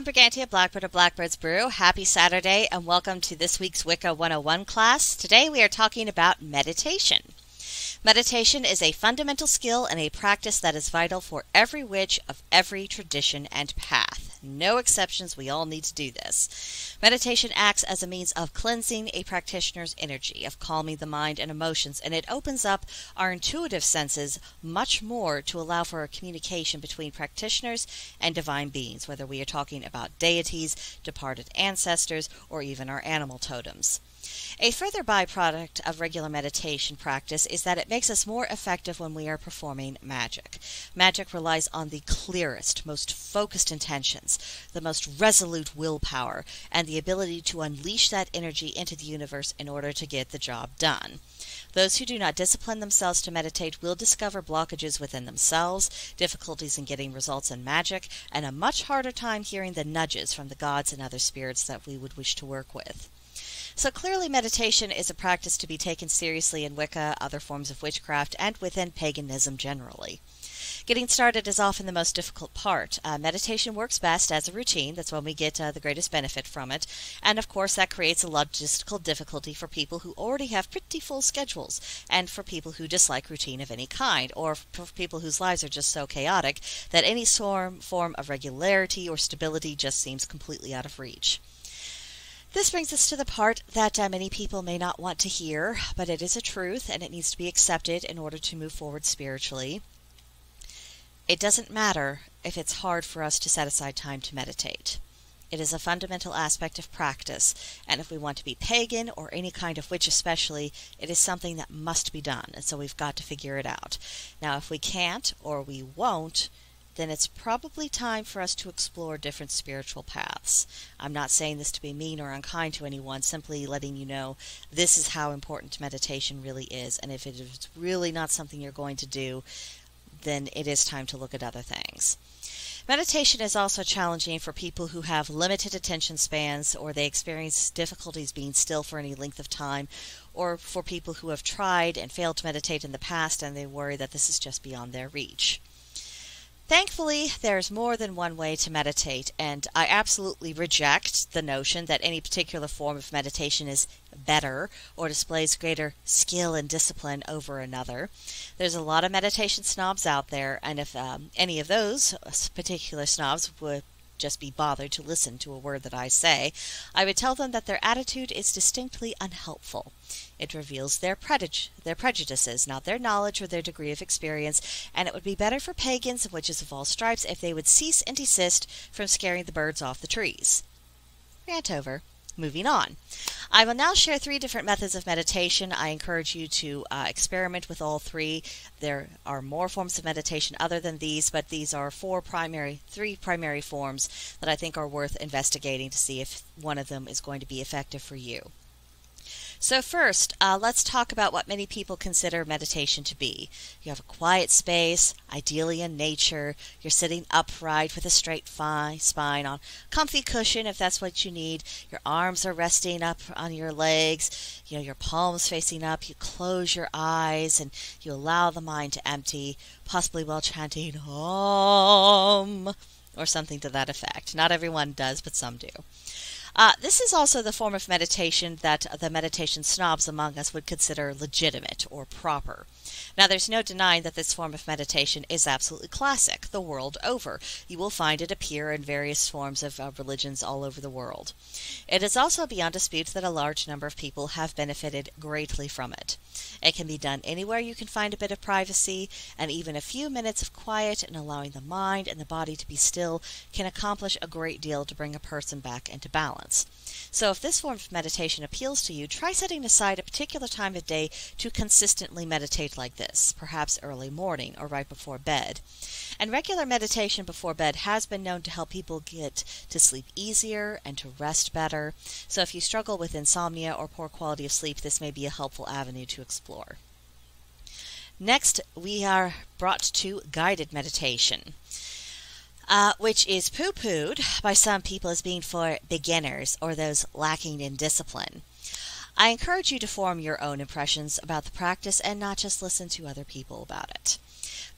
I'm Brigantia, Blackbird of Blackbird's Brew. Happy Saturday and welcome to this week's Wicca 101 class. Today we are talking about meditation. Meditation is a fundamental skill and a practice that is vital for every witch of every tradition and path. No exceptions, we all need to do this. Meditation acts as a means of cleansing a practitioner's energy, of calming the mind and emotions, and it opens up our intuitive senses much more to allow for a communication between practitioners and divine beings, whether we are talking about deities, departed ancestors, or even our animal totems. A further byproduct of regular meditation practice is that it makes us more effective when we are performing magic. Magic relies on the clearest, most focused intentions, the most resolute willpower, and the ability to unleash that energy into the universe in order to get the job done. Those who do not discipline themselves to meditate will discover blockages within themselves, difficulties in getting results in magic, and a much harder time hearing the nudges from the gods and other spirits that we would wish to work with. So clearly meditation is a practice to be taken seriously in Wicca, other forms of witchcraft, and within paganism generally. Getting started is often the most difficult part. Meditation works best as a routine. That's when we get the greatest benefit from it. And of course that creates a logistical difficulty for people who already have pretty full schedules, and for people who dislike routine of any kind, or for people whose lives are just so chaotic that any form of regularity or stability just seems completely out of reach. This brings us to the part that many people may not want to hear, but it is a truth and it needs to be accepted in order to move forward spiritually. It doesn't matter if it's hard for us to set aside time to meditate. It is a fundamental aspect of practice, and if we want to be pagan, or any kind of witch especially, it is something that must be done, and so we've got to figure it out. Now, if we can't, or we won't, then it's probably time for us to explore different spiritual paths. I'm not saying this to be mean or unkind to anyone, simply letting you know this is how important meditation really is, and if it is really not something you're going to do, then it is time to look at other things. Meditation is also challenging for people who have limited attention spans, or they experience difficulties being still for any length of time, or for people who have tried and failed to meditate in the past and they worry that this is just beyond their reach. Thankfully, there's more than one way to meditate, and I absolutely reject the notion that any particular form of meditation is better or displays greater skill and discipline over another. There's a lot of meditation snobs out there, and if any of those particular snobs would just be bothered to listen to a word that I say, I would tell them that their attitude is distinctly unhelpful. It reveals their prejudices, not their knowledge or their degree of experience, and it would be better for pagans and witches of all stripes if they would cease and desist from scaring the birds off the trees. Rant over. Moving on. I will now share 3 different methods of meditation. I encourage you to experiment with all 3. There are more forms of meditation other than these, but these are 3 primary forms that I think are worth investigating to see if one of them is going to be effective for you. So first, let's talk about what many people consider meditation to be. You have a quiet space, ideally in nature. You're sitting upright with a straight spine on comfy cushion if that's what you need. Your arms are resting up on your legs. Your palms facing up. You close your eyes and you allow the mind to empty, possibly while chanting Om or something to that effect. Not everyone does, but some do. This is also the form of meditation that the meditation snobs among us would consider legitimate or proper. Now, there's no denying that this form of meditation is absolutely classic the world over. You will find it appear in various forms of religions all over the world. It is also beyond dispute that a large number of people have benefited greatly from it. It can be done anywhere you can find a bit of privacy, and even a few minutes of quiet and allowing the mind and the body to be still can accomplish a great deal to bring a person back into balance. So if this form of meditation appeals to you, try setting aside a particular time of day to consistently meditate like this, perhaps early morning or right before bed. And regular meditation before bed has been known to help people get to sleep easier and to rest better. So if you struggle with insomnia or poor quality of sleep, this may be a helpful avenue to explore. Next, we are brought to guided meditation, which is poo-pooed by some people as being for beginners or those lacking in discipline. I encourage you to form your own impressions about the practice and not just listen to other people about it.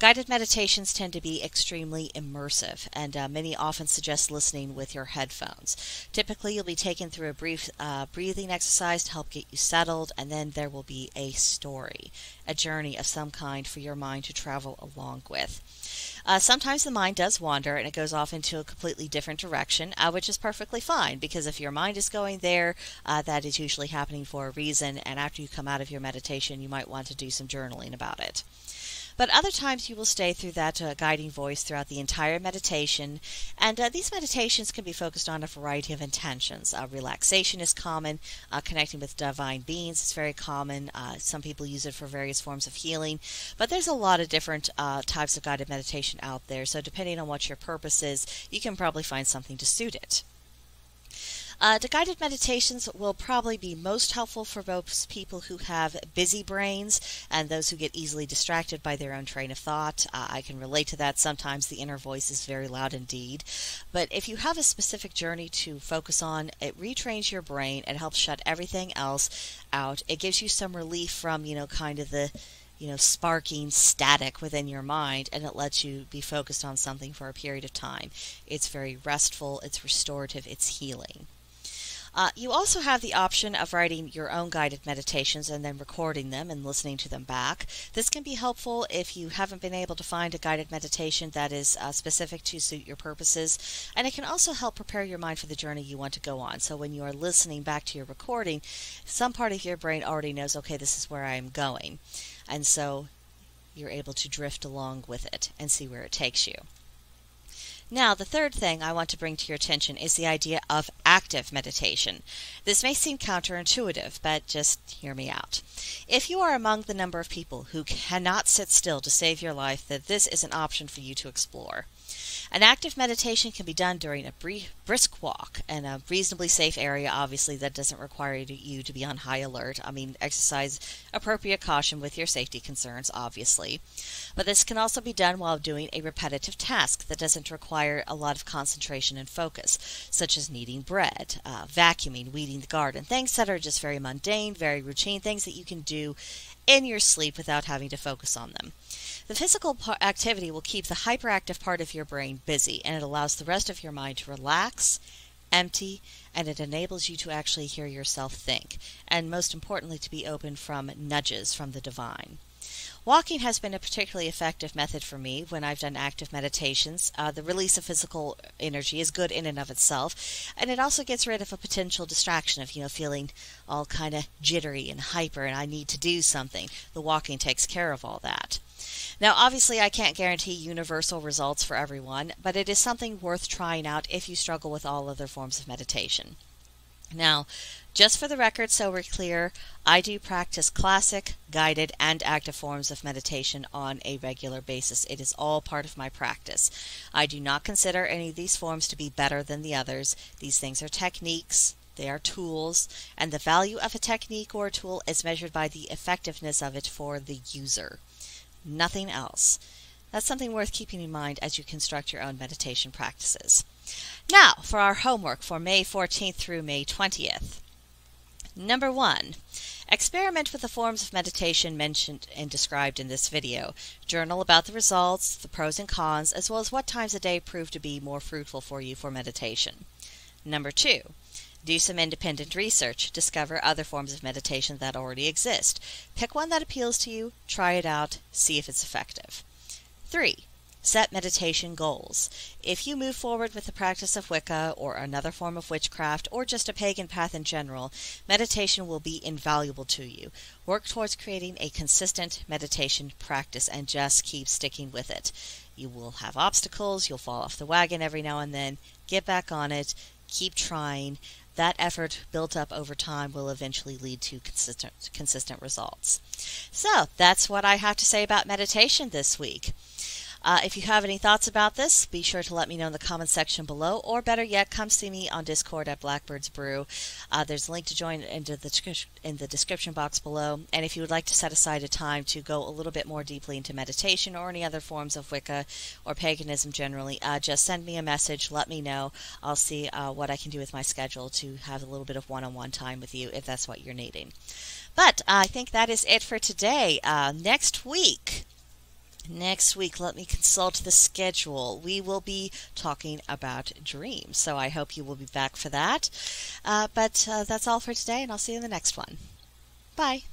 Guided meditations tend to be extremely immersive, and many often suggest listening with your headphones. Typically, you'll be taken through a brief breathing exercise to help get you settled, and then there will be a story, a journey of some kind for your mind to travel along with. Sometimes the mind does wander and it goes off into a completely different direction, which is perfectly fine, because if your mind is going there, that is usually happening for a reason, and after you come out of your meditation, you might want to do some journaling about it. But other times you will stay through that guiding voice throughout the entire meditation, and these meditations can be focused on a variety of intentions. Relaxation is common, connecting with divine beings is very common. Some people use it for various forms of healing, but there's a lot of different types of guided meditation out there, so depending on what your purpose is, you can probably find something to suit it. The guided meditations will probably be most helpful for most people who have busy brains and those who get easily distracted by their own train of thought. I can relate to that. Sometimes the inner voice is very loud indeed. But if you have a specific journey to focus on, it retrains your brain and helps shut everything else out. It gives you some relief from, kind of the sparking static within your mind, and it lets you be focused on something for a period of time. It's very restful, it's restorative, it's healing. You also have the option of writing your own guided meditations and then recording them and listening to them back. This can be helpful if you haven't been able to find a guided meditation that is specific to suit your purposes, and it can also help prepare your mind for the journey you want to go on. So when you are listening back to your recording, some part of your brain already knows, okay, this is where I am going, and so you're able to drift along with it and see where it takes you. Now, the third thing I want to bring to your attention is the idea of active meditation. This may seem counterintuitive, but just hear me out. If you are among the number of people who cannot sit still to save your life, then this is an option for you to explore. An active meditation can be done during a brisk walk in a reasonably safe area, obviously, that doesn't require you to be on high alert. Exercise appropriate caution with your safety concerns, obviously. But this can also be done while doing a repetitive task that doesn't require a lot of concentration and focus, such as kneading bread, vacuuming, weeding the garden, things that are just very mundane, very routine, things that you can do in your sleep without having to focus on them. The physical activity will keep the hyperactive part of your brain busy, and it allows the rest of your mind to relax, empty, and it enables you to actually hear yourself think, and most importantly, to be open from nudges from the divine. Walking has been a particularly effective method for me when I've done active meditations. The release of physical energy is good in and of itself, and it also gets rid of a potential distraction of, feeling all kind of jittery and hyper and I need to do something. The walking takes care of all that. Now, obviously, I can't guarantee universal results for everyone, but it is something worth trying out if you struggle with all other forms of meditation. Now, just for the record, so we're clear, I do practice classic, guided, and active forms of meditation on a regular basis. It is all part of my practice. I do not consider any of these forms to be better than the others. These things are techniques. They are tools, and the value of a technique or a tool is measured by the effectiveness of it for the user. Nothing else. That's something worth keeping in mind as you construct your own meditation practices. Now, for our homework for May 14th through May 20th. Number 1. Experiment with the forms of meditation mentioned and described in this video. Journal about the results, the pros and cons, as well as what times a day prove to be more fruitful for you for meditation. Number 2. Do some independent research. Discover other forms of meditation that already exist. Pick one that appeals to you, try it out, see if it's effective. 3. Set meditation goals. If you move forward with the practice of Wicca or another form of witchcraft or just a pagan path in general, meditation will be invaluable to you. Work towards creating a consistent meditation practice and just keep sticking with it. You will have obstacles, you'll fall off the wagon every now and then. Get back on it, keep trying. That effort built up over time will eventually lead to consistent results. So that's what I have to say about meditation this week. If you have any thoughts about this, be sure to let me know in the comments section below, or better yet, come see me on Discord at Blackbird's Brew. There's a link to join in the description box below, and if you would like to set aside a time to go a little bit more deeply into meditation or any other forms of Wicca or paganism generally, just send me a message, let me know. I'll see what I can do with my schedule to have a little bit of one-on-one time with you if that's what you're needing. But I think that is it for today. Next week, Next week, let me consult the schedule. We will be talking about dreams, so I hope you will be back for that. But that's all for today, and I'll see you in the next one. Bye.